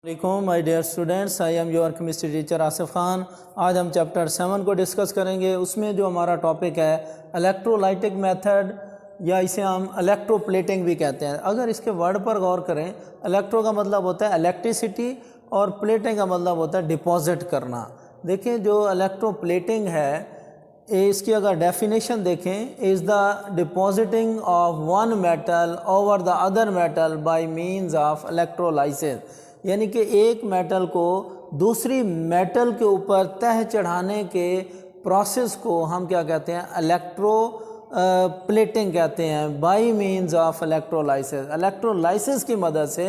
वालेकुम my dear students, I am your chemistry teacher Asif Khan. आज हम चैप्टर 7 को डिस्कस करेंगे। उसमें जो हमारा टॉपिक है इलेक्ट्रोलाइटिक मेथड, या इसे हम इलेक्ट्रोप्लेटिंग भी कहते हैं। अगर इसके वर्ड पर गौर करें, इलेक्ट्रो का मतलब होता है इलेक्ट्रिसिटी और प्लेटिंग का मतलब होता है डिपॉजिट करना। देखें, जो इलेक्ट्रोप्लेटिंग है इसकी अगर डेफिनेशन देखें, is the depositing of one metal over the other metal by means of electrolysis. यानी कि एक मेटल को दूसरी मेटल के ऊपर तह चढ़ाने के प्रोसेस को हम क्या कहते हैं, इलेक्ट्रो प्लेटिंग कहते हैं, by means of electrolysis. Electrolysis की मदद से,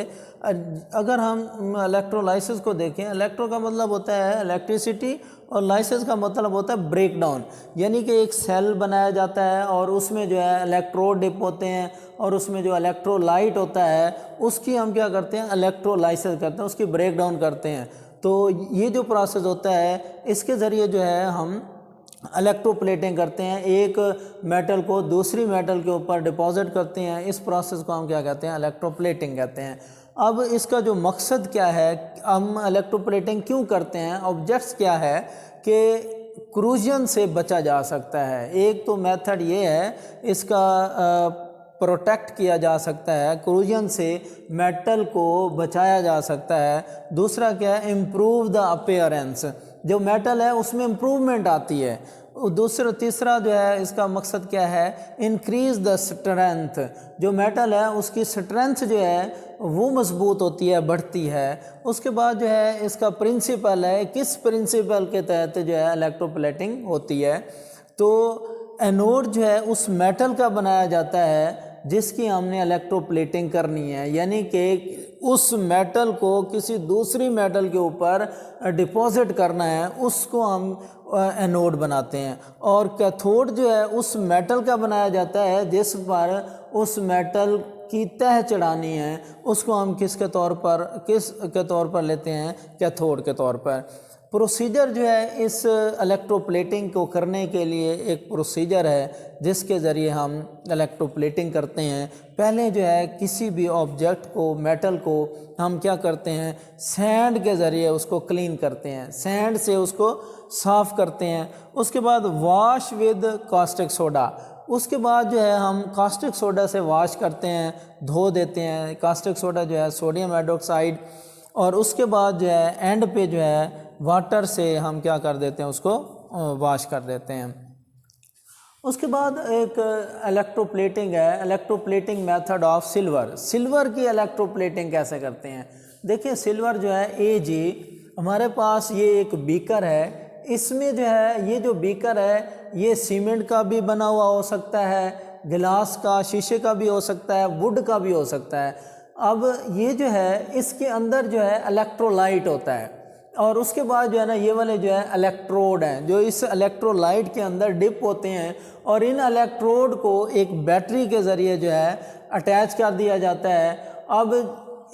अगर हम इलेक्ट्रोलाइसिस को देखें, इलेक्ट्रो का मतलब होता है इलेक्ट्रिसिटी और लाइसिस का मतलब होता है ब्रेक डाउन। यानी कि एक सेल बनाया जाता है और उसमें जो है इलेक्ट्रोड डिप होते हैं और उसमें जो इलेक्ट्रोलाइट होता है उसकी हम क्या करते हैं, इलेक्ट्रोलाइसिस करते हैं, उसकी ब्रेक डाउन करते हैं। तो ये जो प्रोसेस होता है इसके ज़रिए जो है हम इलेक्ट्रोप्लेटिंग करते हैं, एक मेटल को दूसरी मेटल के ऊपर डिपॉजिट करते हैं। इस प्रोसेस को हम क्या कहते हैं, इलेक्ट्रोप्लेटिंग कहते हैं। अब इसका जो मकसद क्या है, हम इलेक्ट्रोप्लेटिंग क्यों करते हैं, ऑब्जेक्ट्स क्या है कि क्रूजन से बचा जा सकता है। एक तो मेथड ये है, इसका प्रोटेक्ट किया जा सकता है, क्रूजन से मेटल को बचाया जा सकता है। दूसरा क्या है, इम्प्रूव द अपीयरेंस, जो मेटल है उसमें इम्प्रूवमेंट आती है। तीसरा जो है इसका मकसद क्या है, इंक्रीज द स्ट्रेंथ, जो मेटल है उसकी स्ट्रेंथ जो है वो मजबूत होती है, बढ़ती है। उसके बाद जो है इसका प्रिंसिपल है, किस प्रिंसिपल के तहत जो है इलेक्ट्रोप्लेटिंग होती है। तो एनोड जो है उस मेटल का बनाया जाता है जिसकी हमने इलेक्ट्रोप्लेटिंग करनी है, यानी कि उस मेटल को किसी दूसरी मेटल के ऊपर डिपॉजिट करना है, उसको हम एनोड बनाते हैं। और कैथोड जो है उस मेटल का बनाया जाता है जिस पर उस मेटल की तह चढ़ानी है, उसको हम किस के तौर पर लेते हैं, कैथोड के तौर पर। प्रोसीजर जो है इस इलेक्ट्रोप्लेटिंग को करने के लिए एक प्रोसीजर है जिसके ज़रिए हम इलेक्ट्रोप्लेटिंग करते हैं। पहले जो है किसी भी ऑब्जेक्ट को, मेटल को हम क्या करते हैं, सैंड के ज़रिए उसको क्लीन करते हैं, सैंड से उसको साफ़ करते हैं। उसके बाद वॉश विद कास्टिक सोडा, उसके बाद जो है हम कास्टिक सोडा से वॉश करते हैं, धो देते हैं। कास्टिक सोडा जो है सोडियम हाइड्रोक्साइड, और उसके बाद जो है एंड पे जो है वाटर से हम क्या कर देते हैं, उसको वॉश कर देते हैं। उसके बाद एक इलेक्ट्रोप्लेटिंग है, electroplating method of silver. Silver की इलेक्ट्रोप्लेटिंग कैसे करते हैं, देखिए सिल्वर जो है Ag, हमारे पास ये एक बीकर है। इसमें जो है ये जो बीकर है ये सीमेंट का भी बना हुआ हो सकता है, गिलास का, शीशे का भी हो सकता है, वुड का भी हो सकता है। अब ये जो है इसके अंदर जो है इलेक्ट्रोलाइट होता है, और उसके बाद जो है ना ये वाले जो है इलेक्ट्रोड हैं जो इस इलेक्ट्रोलाइट के अंदर डिप होते हैं, और इन इलेक्ट्रोड को एक बैटरी के ज़रिए जो है अटैच कर दिया जाता है। अब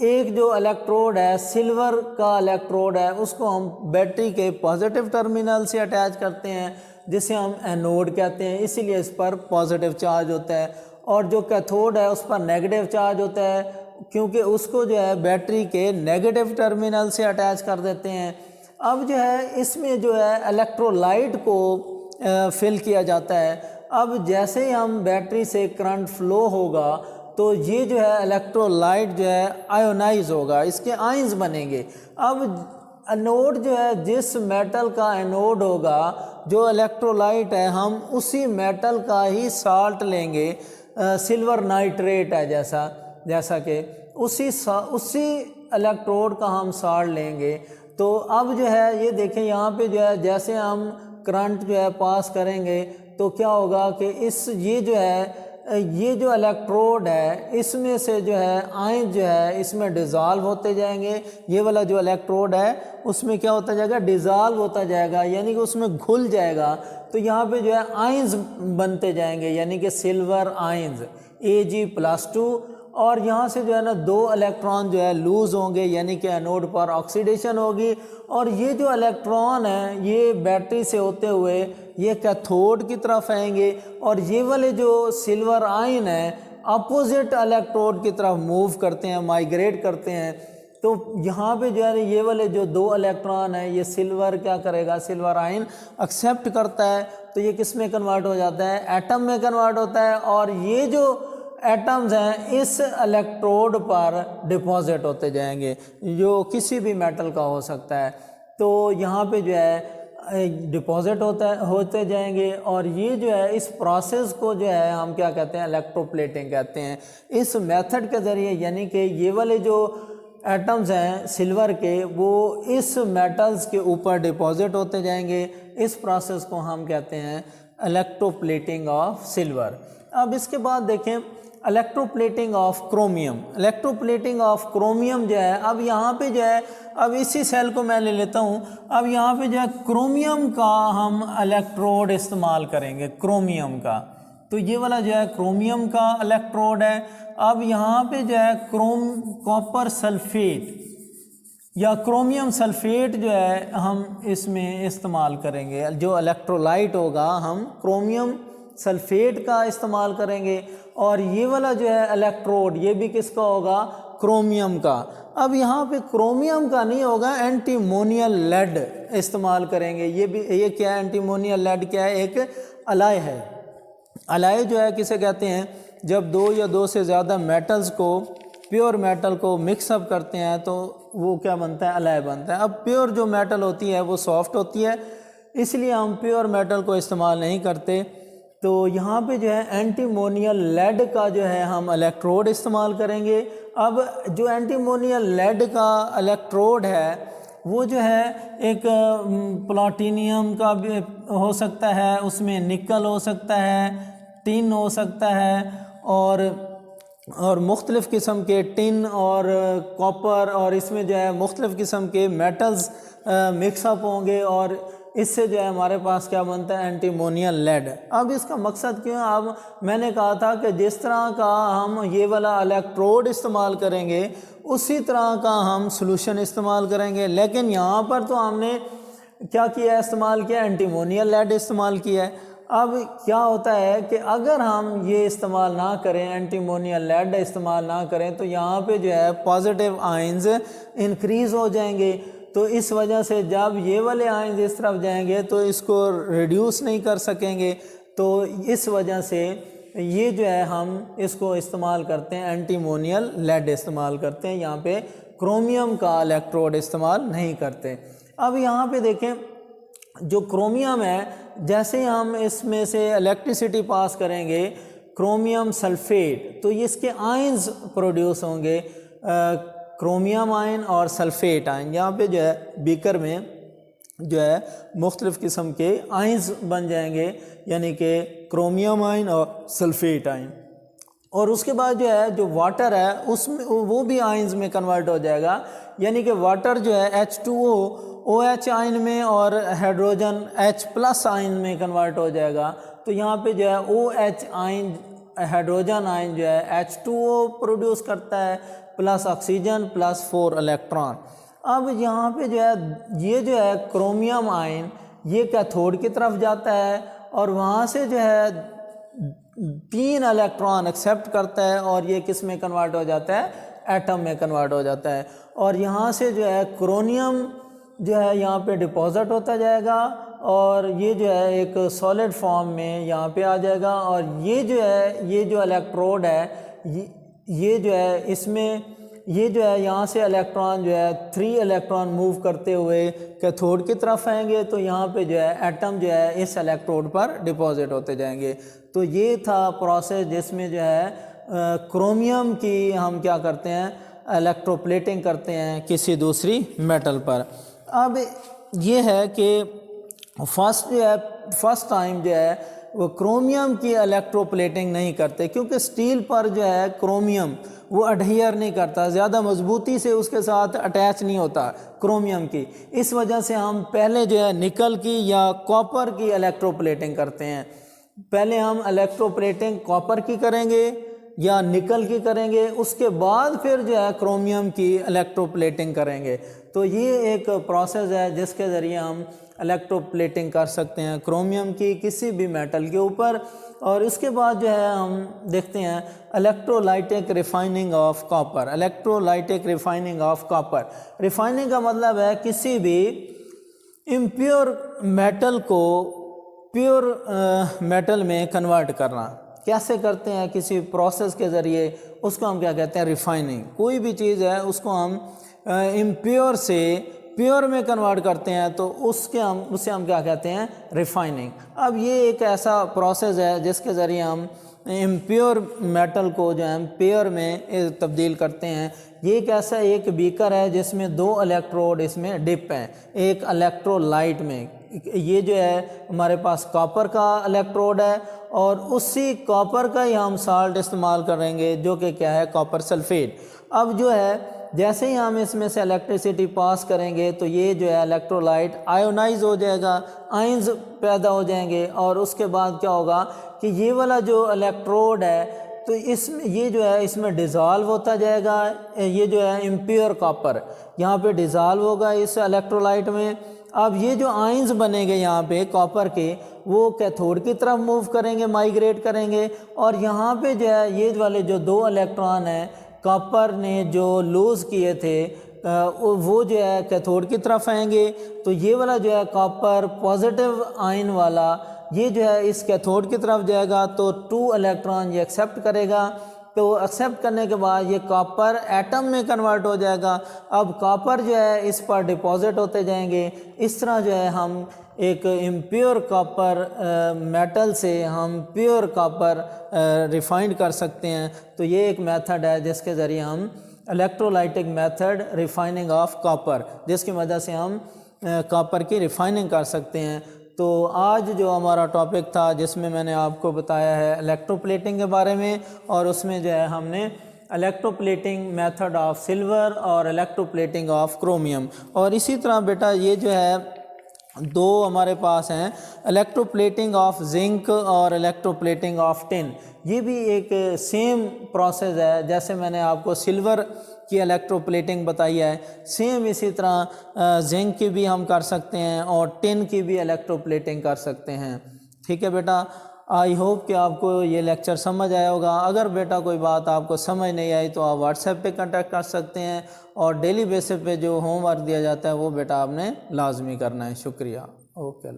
एक जो इलेक्ट्रोड है, सिल्वर का इलेक्ट्रोड है, उसको हम बैटरी के पॉजिटिव टर्मिनल से अटैच करते हैं जिसे हम एनोड कहते हैं, इसीलिए इस पर पॉजिटिव चार्ज होता है। और जो कैथोड है उस पर नेगेटिव चार्ज होता है, क्योंकि उसको जो है बैटरी के नेगेटिव टर्मिनल से अटैच कर देते हैं। अब जो है इसमें जो है इलेक्ट्रोलाइट को फिल किया जाता है। अब जैसे ही हम बैटरी से करंट फ्लो होगा तो ये जो है इलेक्ट्रोलाइट जो है आयोनाइज होगा, इसके आयंस बनेंगे। अब एनोड जो है, जिस मेटल का एनोड होगा, जो इलेक्ट्रोलाइट है, हम उसी मेटल का ही साल्ट लेंगे, सिल्वर नाइट्रेट है जैसा कि उसी इलेक्ट्रोड का हम साल्ट लेंगे। तो अब जो है ये देखें यहाँ पे जो है जैसे हम करंट जो है पास करेंगे तो क्या होगा कि ये जो इलेक्ट्रोड है इसमें से जो है आयन जो है इसमें डिज़ाल्व होते जाएंगे। ये वाला जो इलेक्ट्रोड है उसमें क्या होता जाएगा, डिज़ाल्व होता जाएगा, यानी कि उसमें घुल जाएगा। तो यहाँ पे जो है आयंस बनते जाएंगे, यानी कि सिल्वर आयंस Ag+2, और यहाँ से जो है ना 2 इलेक्ट्रॉन जो है लूज़ होंगे, यानी कि एनोड पर ऑक्सीडेशन होगी। और ये जो इलेक्ट्रॉन है ये बैटरी से होते हुए ये कैथोड की तरफ आएंगे, और ये वाले जो सिल्वर आयन है अपोजिट इलेक्ट्रोड की तरफ मूव करते हैं, माइग्रेट करते हैं। तो यहाँ पे जो है ये वाले जो 2 इलेक्ट्रॉन है ये सिल्वर क्या करेगा, सिल्वर आयन एक्सेप्ट करता है, तो ये किस में कन्वर्ट हो जाता है, एटम में कन्वर्ट होता है, और ये जो एटम्स हैं इस इलेक्ट्रोड पर डिपॉजिट होते जाएंगे, जो किसी भी मेटल का हो सकता है। तो यहाँ पे जो है डिपॉजिट होते जाएंगे, और ये जो है इस प्रोसेस को जो है हम क्या कहते हैं, इलेक्ट्रोप्लेटिंग कहते हैं। इस मेथड के ज़रिए यानी कि ये वाले जो एटम्स हैं सिल्वर के वो इस मेटल्स के ऊपर डिपॉजिट होते जाएंगे। इस प्रोसेस को हम कहते हैं इलेक्ट्रोप्लेटिंग ऑफ सिल्वर। अब इसके बाद देखें electroplating of chromium. Electroplating of chromium जो है, अब यहाँ पे जो है, अब इसी सेल को मैं ले लेता हूँ, अब यहाँ पे जो है क्रोमियम का हम इलेक्ट्रोड इस्तेमाल करेंगे, क्रोमियम का। तो ये वाला जो है क्रोमियम का इलेक्ट्रोड है। अब यहाँ पे जो है कॉपर सल्फेट या क्रोमियम सल्फेट जो है हम इसमें इस्तेमाल करेंगे। जो इलेक्ट्रोलाइट होगा हम क्रोमियम सल्फेट का इस्तेमाल करेंगे, और ये वाला जो है इलेक्ट्रोड ये भी किसका होगा, क्रोमियम का। अब यहाँ पे क्रोमियम का नहीं होगा, एंटीमोनियल लेड इस्तेमाल करेंगे। ये क्या है, एंटीमोनियल लेड क्या है, एक अलाय है। अलाय जो है किसे कहते हैं, जब 2 या 2 से ज़्यादा मेटल्स को, प्योर मेटल को मिक्सअप करते हैं तो वो क्या बनता है, अलाय बनता है। अब प्योर जो मेटल होती है वो सॉफ्ट होती है, इसलिए हम प्योर मेटल को इस्तेमाल नहीं करते। तो यहाँ पे जो है एंटीमोनियल लेड का जो है हम इलेक्ट्रोड इस्तेमाल करेंगे। अब जो एंटीमोनियल लेड का इलेक्ट्रोड है वो जो है एक प्लैटिनम का भी हो सकता है, उसमें निकल हो सकता है, टिन हो सकता है, और मुख्तलिफ़ किस्म के टिन और कॉपर, और इसमें जो है मुख्तलिफ़ किस्म के मेटल्स मिक्सअप होंगे, और इससे जो है हमारे पास क्या बनता है, एंटीमोनियल लेड। अब इसका मकसद क्यों, अब मैंने कहा था कि जिस तरह का हम ये वाला इलेक्ट्रोड इस्तेमाल करेंगे उसी तरह का हम सॉल्यूशन इस्तेमाल करेंगे। लेकिन यहाँ पर तो हमने क्या किया, इस्तेमाल किया, एंटीमोनियल लेड इस्तेमाल किया है। अब क्या होता है कि अगर हम ये इस्तेमाल ना करें, एंटीमोनियल लेड इस्तेमाल ना करें, तो यहाँ पे जो है पॉजिटिव आयंस इंक्रीज़ हो जाएंगे। तो इस वजह से जब ये वाले आयंस इस तरफ जाएंगे तो इसको रिड्यूस नहीं कर सकेंगे। तो इस वजह से ये जो है हम इसको इस्तेमाल करते हैं, एंटीमोनियल लेड इस्तेमाल करते हैं, यहाँ पे क्रोमियम का इलेक्ट्रोड इस्तेमाल नहीं करते। अब यहाँ पे देखें जो क्रोमियम है, जैसे हम इसमें से इलेक्ट्रिसिटी पास करेंगे क्रोमियम सल्फेट, तो इसके आयंस प्रोड्यूस होंगे, क्रोमियम आयन और सल्फेट आयन। यहाँ पे जो है बीकर में जो है मुख्तलिफ़ किस्म के आयंस बन जाएंगे, यानी कि क्रोमियम आयन और सल्फेट आयन। और उसके बाद जो है जो वाटर है उसमें वो भी आयंस में कन्वर्ट हो जाएगा, यानी कि वाटर जो है H2O OH आयन में और हाइड्रोजन H+ आयन में कन्वर्ट हो जाएगा। तो यहाँ पे जो है OH आयन, हाइड्रोजन आयन जो है H2O प्रोड्यूस करता है प्लस ऑक्सीजन प्लस 4 इलेक्ट्रॉन। अब यहाँ पे जो है ये जो है क्रोमियम आयन ये कैथोड की तरफ जाता है और वहाँ से जो है 3 इलेक्ट्रॉन एक्सेप्ट करता है और ये किस में कन्वर्ट हो जाता है, एटम में कन्वर्ट हो जाता है। और यहाँ से जो है क्रोनियम जो है यहाँ पे डिपॉजिट होता जाएगा और ये जो है एक सॉलिड फॉर्म में यहाँ पे आ जाएगा। और ये जो इलेक्ट्रोड है ये जो है इसमें ये जो है यहाँ से इलेक्ट्रॉन जो है 3 इलेक्ट्रॉन मूव करते हुए कैथोड की तरफ आएंगे, तो यहाँ पे जो है एटम जो है इस इलेक्ट्रोड पर डिपॉजिट होते जाएंगे। तो ये था प्रोसेस जिसमें जो है क्रोमियम की हम क्या करते हैं, इलेक्ट्रोप्लेटिंग करते हैं किसी दूसरी मेटल पर। अब ये है कि फर्स्ट टाइम जो है वो क्रोमियम की इलेक्ट्रोप्लेटिंग नहीं करते, क्योंकि स्टील पर जो है क्रोमियम वो अडहियर नहीं करता, ज़्यादा मजबूती से उसके साथ अटैच नहीं होता क्रोमियम की। इस वजह से हम पहले जो है निकल की या कॉपर की इलेक्ट्रोप्लेटिंग करते हैं। पहले हम इलेक्ट्रोप्लेटिंग कॉपर की करेंगे या निकल की करेंगे, उसके बाद फिर जो है क्रोमियम की इलेक्ट्रोप्लेटिंग करेंगे। तो ये एक प्रोसेस है जिसके ज़रिए हम इलेक्ट्रोप्लेटिंग कर सकते हैं क्रोमियम की किसी भी मेटल के ऊपर। और इसके बाद जो है हम देखते हैं electrolytic refining of copper. Electrolytic refining of copper, refining का मतलब है किसी भी इम्प्योर मेटल को प्योर मेटल में कन्वर्ट करना। कैसे करते हैं? किसी प्रोसेस के ज़रिए, उसको हम क्या कहते हैं? रिफाइनिंग। कोई भी चीज़ है उसको हम इम्प्योर से प्योर में कन्वर्ट करते हैं तो उसे हम क्या कहते हैं? रिफाइनिंग। अब ये एक ऐसा प्रोसेस है जिसके ज़रिए हम इम्प्योर मेटल को जो है प्योर में तब्दील करते हैं। ये एक ऐसा एक बीकर है जिसमें 2 इलेक्ट्रोड इसमें डिप हैं, एक इलेक्ट्रोलाइट में। ये जो है हमारे पास कॉपर का इलेक्ट्रोड है और उसी कॉपर का ही हम साल्ट इस्तेमाल करेंगे जो कि क्या है? Copper sulphate. अब जो है जैसे ही हम इसमें से इलेक्ट्रिसिटी पास करेंगे तो ये जो है इलेक्ट्रोलाइट आयोनाइज हो जाएगा, आयंस पैदा हो जाएंगे और उसके बाद क्या होगा कि ये वाला जो इलेक्ट्रोड है तो इसमें ये जो है इसमें डिज़ोल्व होता जाएगा। ये जो है इम्प्योर कॉपर यहाँ पे डिज़ोल्व होगा इस इलेक्ट्रोलाइट में। अब ये जो आयंस बनेंगे यहाँ पे कॉपर के, वो कैथोड की तरफ मूव करेंगे, माइग्रेट करेंगे और यहाँ पे जो है ये वाले जो 2 इलेक्ट्रॉन हैं कॉपर ने जो लूज़ किए थे वो जो है कैथोड की तरफ आएंगे। तो ये वाला जो है कॉपर पॉजिटिव आयन वाला ये जो है इस कैथोड की तरफ जाएगा तो 2 इलेक्ट्रॉन ये एक्सेप्ट करेगा। तो एक्सेप्ट करने के बाद ये कॉपर एटम में कन्वर्ट हो जाएगा। अब कॉपर जो है इस पर डिपॉजिट होते जाएंगे। इस तरह जो है हम एक इम्प्योर कॉपर मेटल से हम प्योर कॉपर रिफाइंड कर सकते हैं। तो ये एक मेथड है जिसके ज़रिए हम electrolytic method refining of copper, जिसकी वजह से हम कॉपर की रिफाइनिंग कर सकते हैं। तो आज जो हमारा टॉपिक था जिसमें मैंने आपको बताया है इलेक्ट्रोप्लेटिंग के बारे में, और उसमें जो है हमने इलेक्ट्रोप्लेटिंग मेथड ऑफ सिल्वर और इलेक्ट्रोप्लेटिंग ऑफ क्रोमियम। और इसी तरह बेटा ये जो है 2 हमारे पास हैं, इलेक्ट्रोप्लेटिंग ऑफ जिंक और इलेक्ट्रोप्लेटिंग ऑफ टिन। ये भी एक सेम प्रोसेस है जैसे मैंने आपको सिल्वर की इलेक्ट्रोप्लेटिंग बताई है, सेम इसी तरह जिंक की भी हम कर सकते हैं और टिन की भी इलेक्ट्रोप्लेटिंग कर सकते हैं। ठीक है बेटा, आई होप कि आपको ये लेक्चर समझ आया होगा। अगर बेटा कोई बात आपको समझ नहीं आई तो आप व्हाट्सएप पे कांटेक्ट कर सकते हैं और डेली बेसिस पे जो होमवर्क दिया जाता है वो बेटा आपने लाजमी करना है। शुक्रिया। ओके।